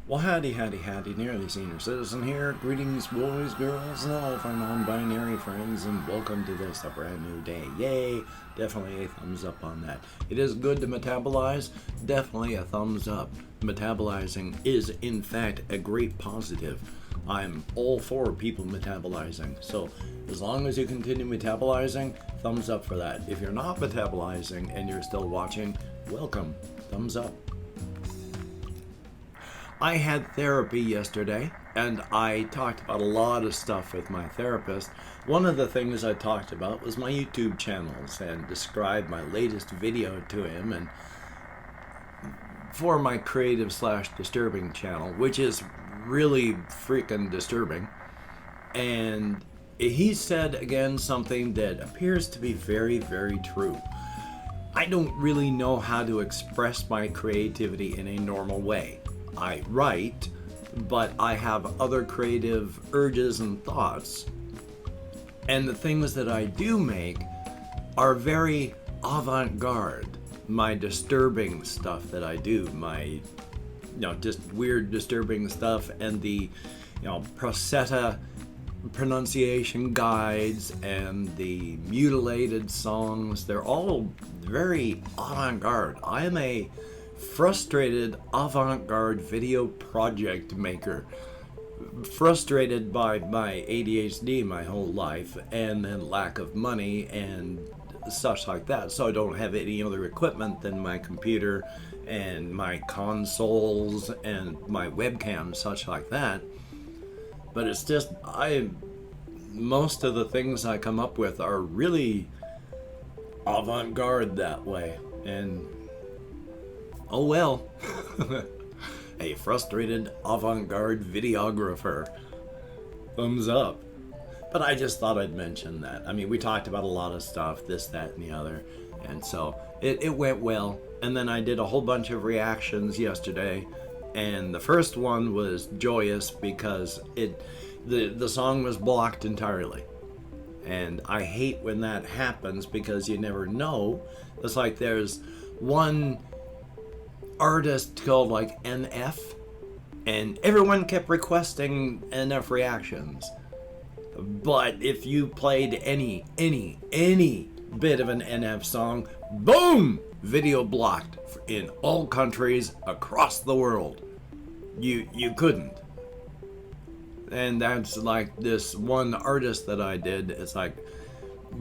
Well, howdy, nearly senior citizen here. Greetings, boys, girls, and all of our non-binary friends, and welcome to this, a brand new day. Yay! Definitely a thumbs up on that. It is good to metabolize. Definitely a thumbs up. Metabolizing is, in fact, a great positive. I'm all for people metabolizing. So, as long as you continue metabolizing, thumbs up for that. If you're not metabolizing and you're still watching, welcome. Thumbs up. I had therapy yesterday, and I talked about a lot of stuff with my therapist. One of the things I talked about was my YouTube channels and described my latest video to him, and for my creative/disturbing channel, which is really freaking disturbing. And he said again something that appears to be very, very true. I don't really know how to express my creativity in a normal way. I write, but I have other creative urges and thoughts. And the things that I do make are very avant-garde. My disturbing stuff that I do, my, just weird disturbing stuff, and the, prosetta pronunciation guides and the mutilated songs, they're all very avant-garde. I am a frustrated avant-garde video project maker, frustrated by my ADHD my whole life, and then lack of money and such like that. So I don't have any other equipment than my computer and my consoles and my webcam, such like that. But it's just, most of the things I come up with are really avant-garde that way. And oh well. A frustrated avant-garde videographer. Thumbs up. But I just thought I'd mention that. I mean, we talked about a lot of stuff, this, that, and the other. And so it went well. And then I did a whole bunch of reactions yesterday. And the first one was joyous because the song was blocked entirely. And I hate when that happens because you never know. It's like there's one artist called like NF, and everyone kept requesting NF reactions. But if you played any bit of an NF song, boom! Video blocked in all countries across the world. You couldn't. And that's like this one artist that I did. It's like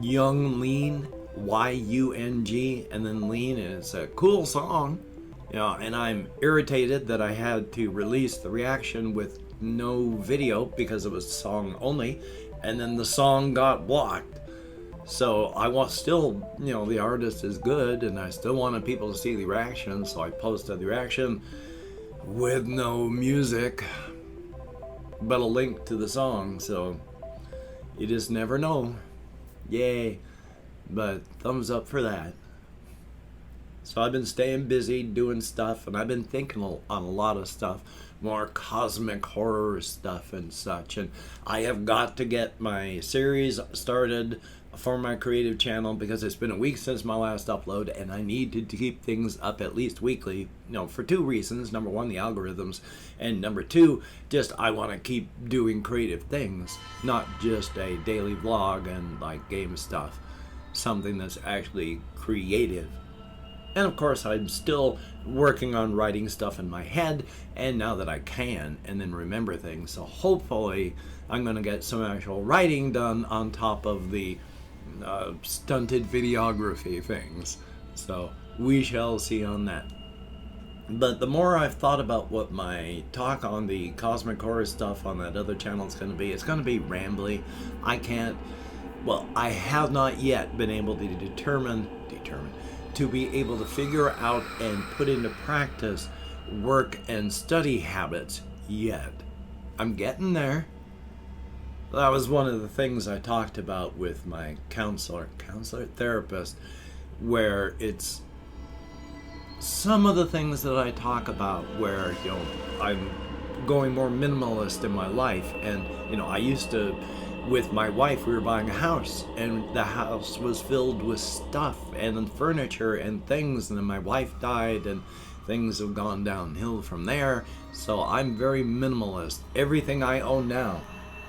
Young Lean, Y-U-N-G, and then Lean, and it's a cool song. And I'm irritated that I had to release the reaction with no video because it was song only, and then the song got blocked. So I want still, the artist is good, and I still wanted people to see the reaction, so I posted the reaction with no music, but a link to the song, so you just never know. Yay. But thumbs up for that. So I've been staying busy doing stuff, and I've been thinking on a lot of stuff, more cosmic horror stuff and such. And I have got to get my series started for my creative channel because it's been a week since my last upload, and I need to keep things up at least weekly, for two reasons. Number one, the algorithms, and number two, just I want to keep doing creative things, not just a daily vlog and like game stuff, something that's actually creative. And of course, I'm still working on writing stuff in my head, and now that I can, and then remember things. So hopefully, I'm going to get some actual writing done on top of the stunted videography things. So we shall see on that. But the more I've thought about what my talk on the cosmic horror stuff on that other channel is going to be, it's going to be rambly. I have not yet been able to determine to be able to figure out and put into practice work and study habits yet. I'm getting there. That was one of the things I talked about with my therapist, where it's some of the things that I talk about where, I'm going more minimalist in my life. And, I used to, with my wife, we were buying a house, and the house was filled with stuff and furniture and things, and then my wife died, and things have gone downhill from there. So I'm very minimalist. Everything I own now,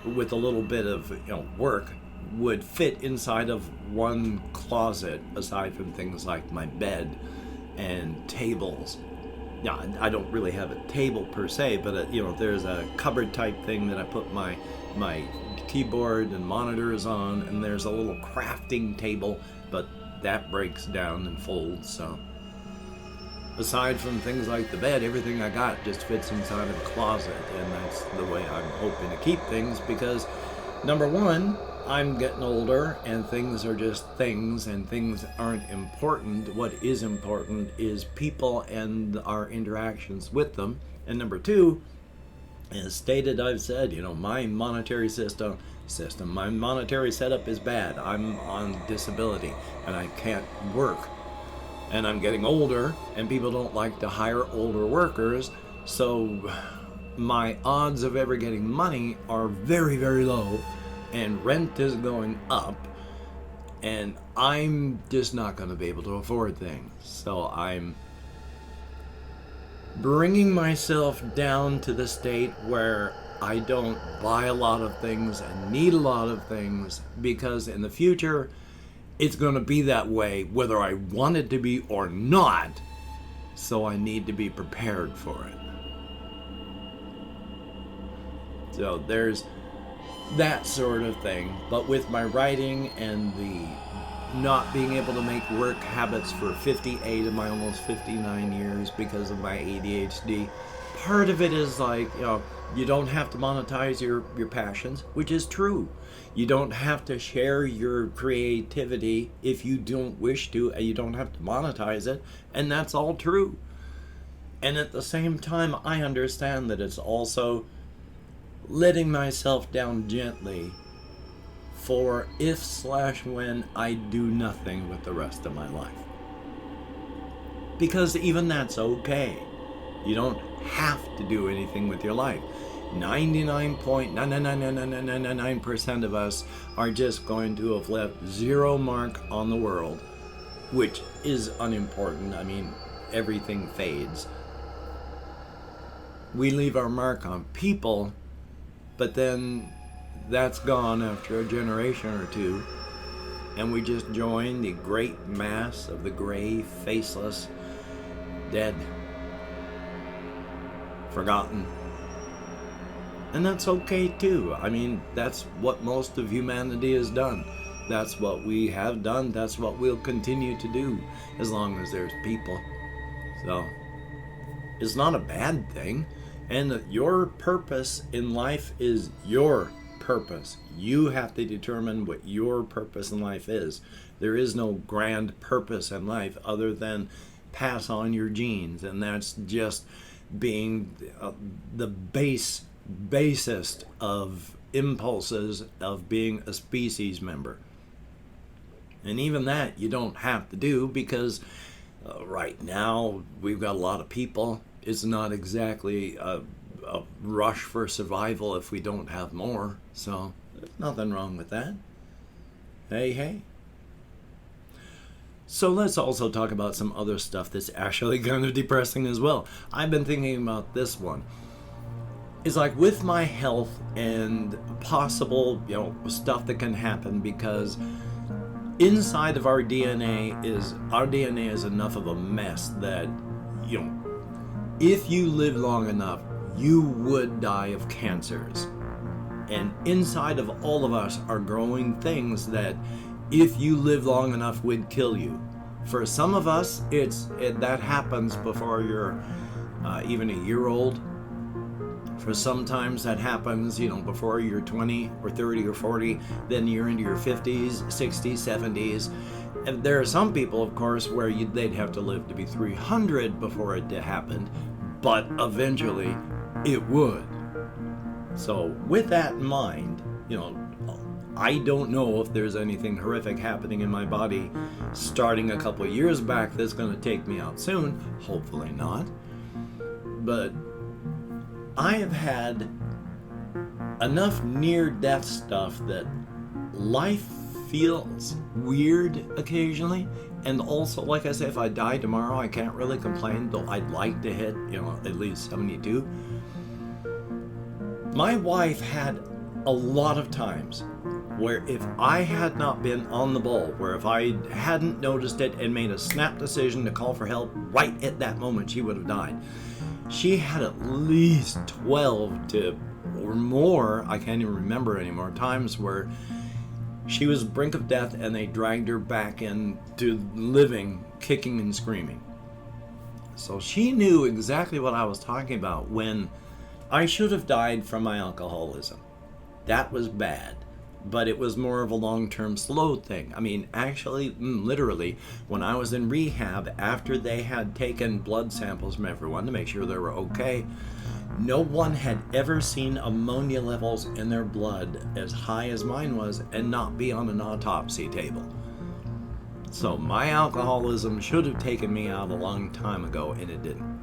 with a little bit of work, would fit inside of one closet, aside from things like my bed and tables. Now, I don't really have a table per se, but there's a cupboard type thing that I put my keyboard and monitors on, and there's a little crafting table, but that breaks down and folds. So aside from things like the bed, everything I got just fits inside of the closet, and that's the way I'm hoping to keep things, because number one, I'm getting older and things are just things, and things aren't important. What is important is people and our interactions with them. And number two, as stated, I've said, my monetary my monetary setup is bad. I'm on disability and I can't work. And I'm getting older, and people don't like to hire older workers. So my odds of ever getting money are very, very low, and rent is going up, and I'm just not going to be able to afford things. So I'm bringing myself down to the state where I don't buy a lot of things and need a lot of things, because in the future it's going to be that way whether I want it to be or not. So I need to be prepared for it. So there's that sort of thing. But with my writing and the not being able to make work habits for 58 of my almost 59 years because of my ADHD, part of it is like, you don't have to monetize your passions, which is true. You don't have to share your creativity if you don't wish to, and you don't have to monetize it, and that's all true. And at the same time, I understand that it's also letting myself down gently for if/when I do nothing with the rest of my life. Because even that's okay. You don't have to do anything with your life. 99.9999999% of us are just going to have left zero mark on the world, which is unimportant. I mean, everything fades. We leave our mark on people, but then that's gone after a generation or two, and we just join the great mass of the gray, faceless, dead, forgotten. And that's okay too. I mean, that's what most of humanity has done. That's what we have done. That's what we'll continue to do as long as there's people. So it's not a bad thing. And your purpose in life is your purpose. You have to determine what your purpose in life is. There is no grand purpose in life other than pass on your genes, and that's just being the basest of impulses of being a species member. And even that you don't have to do, because right now we've got a lot of people. It's not exactly a rush for survival if we don't have more. So there's nothing wrong with that. Hey. So let's also talk about some other stuff that's actually kind of depressing as well. I've been thinking about this one. It's like with my health and possible, stuff that can happen, because inside of our DNA is enough of a mess that, if you live long enough, you would die of cancers. And inside of all of us are growing things that, if you live long enough, would kill you. For some of us, that happens before you're even a year old. For sometimes that happens, before you're 20 or 30 or 40, then you're into your 50s, 60s, 70s. And there are some people, of course, where they'd have to live to be 300 before it happened, but eventually it would. So with that in mind, I don't know if there's anything horrific happening in my body starting a couple of years back that's going to take me out soon. Hopefully not. But I have had enough near-death stuff that life feels weird occasionally, And also, like I say, if I die tomorrow, I can't really complain, though I'd like to hit, at least 72. My wife had a lot of times where if I had not been on the ball, where if I hadn't noticed it and made a snap decision to call for help right at that moment, she would have died. She had at least 12 to or more, I can't even remember anymore, times where she was brink of death and they dragged her back into living, kicking and screaming. So she knew exactly what I was talking about when I should have died from my alcoholism. That was bad, but it was more of a long-term slow thing. I mean, actually, literally, when I was in rehab, after they had taken blood samples from everyone to make sure they were okay, no one had ever seen ammonia levels in their blood as high as mine was and not be on an autopsy table. So my alcoholism should have taken me out a long time ago, and it didn't.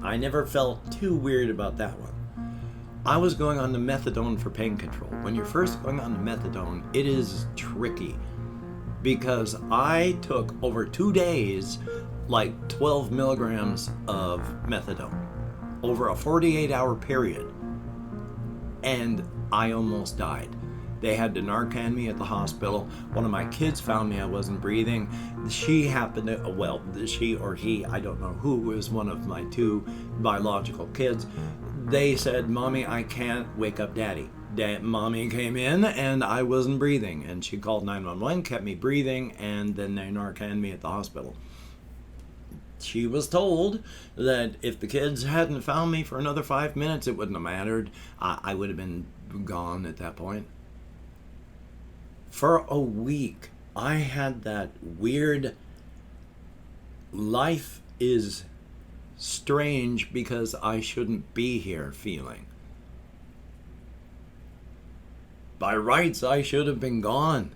I never felt too weird about that one. I was going on the methadone for pain control. When you're first going on the methadone, it is tricky because I took over 2 days like 12 milligrams of methadone over a 48-hour period, and I almost died. They had to Narcan me at the hospital. One of my kids found me, I wasn't breathing. She happened to, she or he, I don't know who, was one of my 2 biological kids. They said, "Mommy, I can't wake up Daddy." Mommy came in and I wasn't breathing, and she called 911, kept me breathing, and then they Narcaned me at the hospital. She was told that if the kids hadn't found me for another 5 minutes, it wouldn't have mattered. I would have been gone at that point. For a week, I had that weird life is strange because I shouldn't be here feeling. By rights, I should have been gone.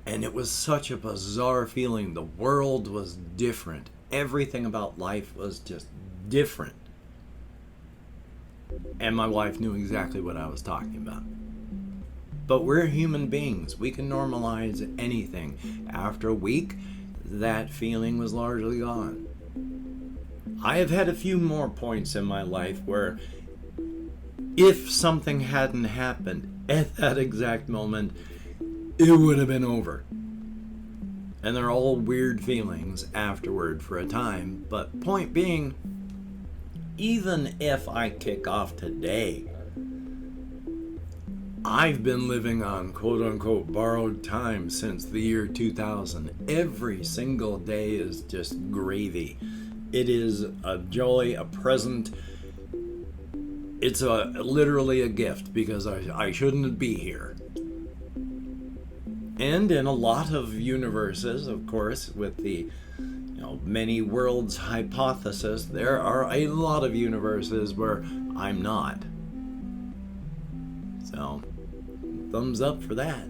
And it was such a bizarre feeling. The world was different. Everything about life was just different. And my wife knew exactly what I was talking about. But we're human beings. We can normalize anything. After a week, that feeling was largely gone. I have had a few more points in my life where if something hadn't happened at that exact moment, it would have been over. And they're all weird feelings afterward for a time. But point being, even if I kick off today, I've been living on quote-unquote borrowed time since the year 2000. Every single day is just gravy. It is a joy, a present. It's literally a gift because I shouldn't be here. And in a lot of universes, of course, with the many worlds hypothesis, there are a lot of universes where I'm not. So, thumbs up for that.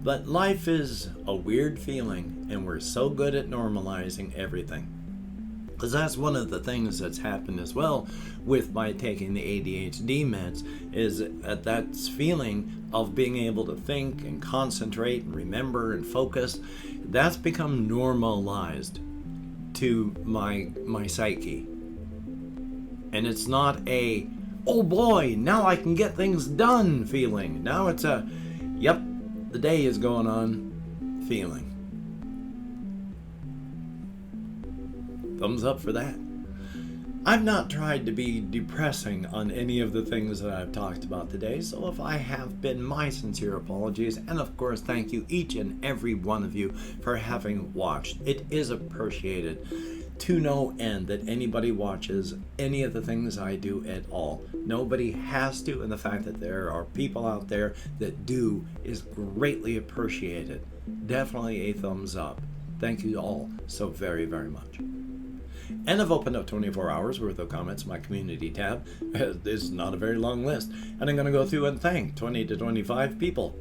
But life is a weird feeling, and we're so good at normalizing everything. Because that's one of the things that's happened as well with my taking the ADHD meds, is that feeling of being able to think and concentrate and remember and focus, that's become normalized to my psyche. And it's not a, oh boy, now I can get things done feeling. Now it's a, yep, the day is going on feeling. Thumbs up for that. I've not tried to be depressing on any of the things that I've talked about today, so if I have been, my sincere apologies, and of course thank you each and every one of you for having watched. It is appreciated to no end that anybody watches any of the things I do at all. Nobody has to, and the fact that there are people out there that do is greatly appreciated. Definitely a thumbs up. Thank you all so very, very much. And I've opened up 24 hours worth of comments in my community tab. This is not a very long list. And I'm going to go through and thank 20 to 25 people.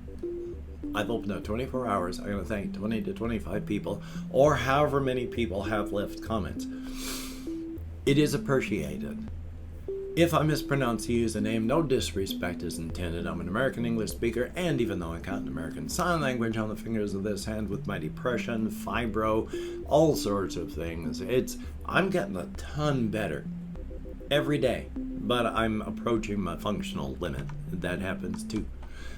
I've opened up 24 hours. I'm going to thank 20 to 25 people, or however many people have left comments. It is appreciated. If I mispronounce the username, no disrespect is intended. I'm an American English speaker, and even though I count American Sign Language on the fingers of this hand with my depression, fibro, all sorts of things, I'm getting a ton better every day, but I'm approaching my functional limit. That happens too.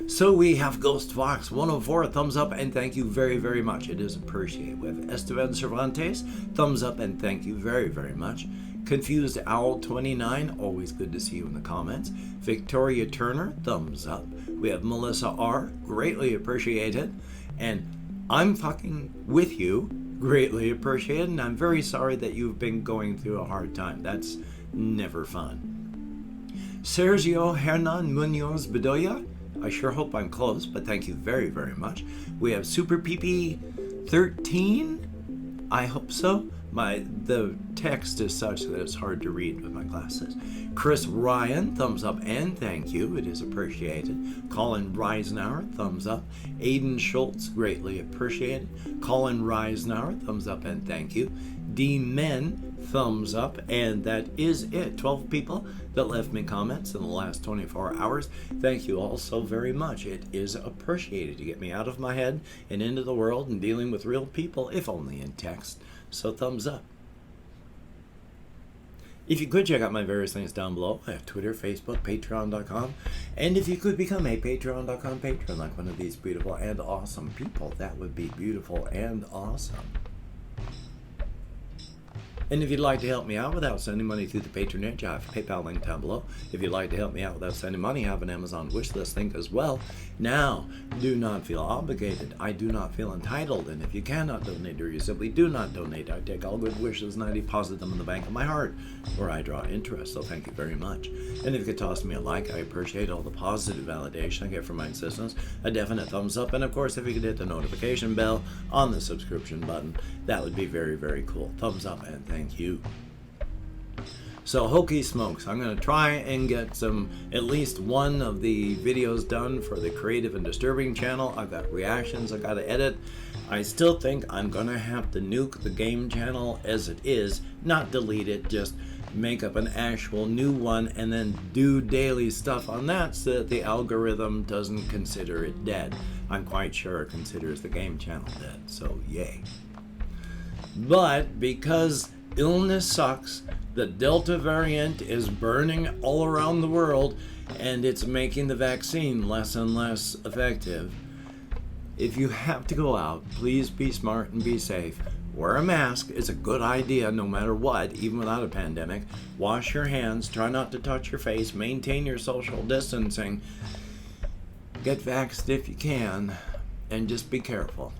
So we have Ghost Fox 104, thumbs up and thank you very, very much. It is appreciated. We have Esteban Cervantes, thumbs up and thank you very, very much. Confused Owl 29, always good to see you in the comments. Victoria Turner, thumbs up. We have Melissa R, greatly appreciated. And I'm fucking with you, greatly appreciated. And I'm very sorry that you've been going through a hard time. That's never fun. Sergio Hernan Munoz Bedoya, I sure hope I'm close, but thank you very, very much. We have Super PP 13, I hope so. The text is such that it's hard to read with my glasses. Chris Ryan, thumbs up and thank you. It is appreciated. Colin Reisenauer, thumbs up. Aiden Schultz, greatly appreciated. Colin Reisenauer, thumbs up and thank you. D Men, thumbs up, and that is it. 12 people that left me comments in the last 24 hours. Thank you all so very much. It is appreciated to get me out of my head and into the world and dealing with real people, if only in text. So thumbs up. If you could check out my various things down below, I have Twitter, Facebook, Patreon.com, and if you could become a Patreon.com patron like one of these beautiful and awesome people, that would be beautiful and awesome. And if you'd like to help me out without sending money through the patronage, I have a PayPal link down below. If you'd like to help me out without sending money, I have an Amazon wishlist link as well. Now, do not feel obligated. I do not feel entitled. And if you cannot donate or you simply do not donate, I take all good wishes and I deposit them in the bank of my heart, where I draw interest. So thank you very much. And if you could toss me a like, I appreciate all the positive validation I get from my existence. A definite thumbs up. And of course, if you could hit the notification bell on the subscription button, that would be very, very cool. Thumbs up and thank you. So hokey smokes, I'm going to try and get at least one of the videos done for the Creative and Disturbing channel. I've got reactions I got to edit. I still think I'm going to have to nuke the game channel as it is, not delete it, just make up an actual new one and then do daily stuff on that so that the algorithm doesn't consider it dead. I'm quite sure it considers the game channel dead, so yay. But because illness sucks, the Delta variant is burning all around the world, and it's making the vaccine less and less effective. If you have to go out, please be smart and be safe. Wear a mask. It's a good idea no matter what, even without a pandemic. Wash your hands. Try not to touch your face. Maintain your social distancing. Get vaxxed if you can, and just be careful.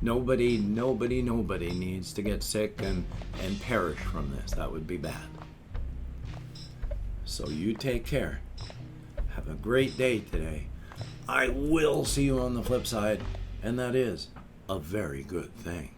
Nobody needs to get sick and perish from this. That would be bad. So you take care. Have a great day today. I will see you on the flip side, and that is a very good thing.